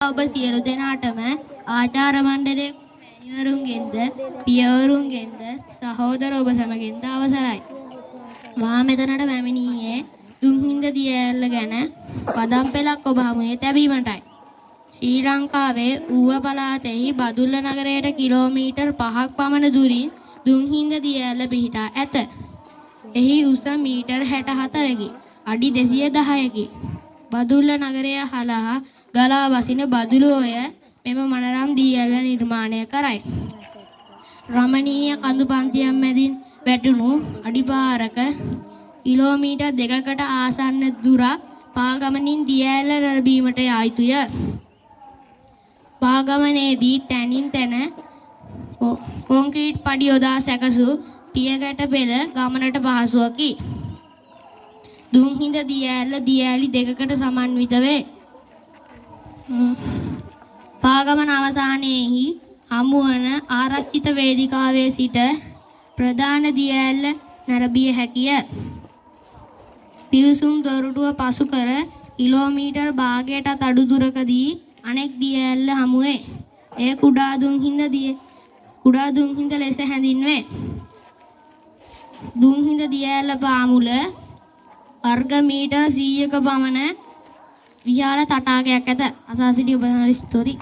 ඔබ සියලු දෙනාටම ආචාර මණ්ඩලයේ මෑණිවරුන්ගෙන්ද පියවරුන්ගෙන්ද සහෝදර ඔබ සැමගෙන්ද අවසරයි. මා මෙතනට පැමිණියේ දුම්හිඳ දිය ඇල්ල ගැන පදම් පෙළක් ඔබ හමුවේ තැබීමටයි. ශ්‍රී ලංකාවේ ඌව පළාතෙහි බදුල්ල නගරයට කිලෝමීටර් 5ක් පමණ දුරින් දුම්හිඳ දිය ඇල්ල පිහිටා ඇත. එහි උස මීටර් 64කි. අඩි 210කි. බදුල්ල නගරය හරහා ගලා වසින බදුලෝය මෙම මනරම් දී ඇල්ල නිර්මාණය කරයි. රමණීය කඳු පන්තියක් මැදින් වැටුණු අඩිපාරක කිලෝමීටර් 2කට ආසන්න දුරක් පාගමනින් දී ඇල්ල ලැබීමට යා යුතුය. පාගමනේදී තැනින් තැන කොන්ක්‍රීට් පඩි යොදා සැකසු පියගැට පෙළ ගමනට පහසුවකි. දුම්හිඳ දී ඇල්ල දී ඇලි දෙකකට සමන්විත වේ. පාගමන අවසානයේහි හමුවන ආරක්ෂිත වේදිකාවේ සිට ප්‍රධාන දිය ඇල්ල නැරඹිය හැකිය. පිවිසුම් දොරටුව පසු කර කිලෝමීටර් භාගයටත් අඩු දුරකදී අනෙක් දිය ඇල්ල හමුවේ. එය කුඩා දුම්හිඳ ලෙස හැඳින්වේ. දුම්හිඳ දිය ඇල්ල පාමුල වර්ග මීටර් 100ක පමණ විශාල තටාකයක් ඇත. අසා සිටි ඔබ සමට ස්තුතියි.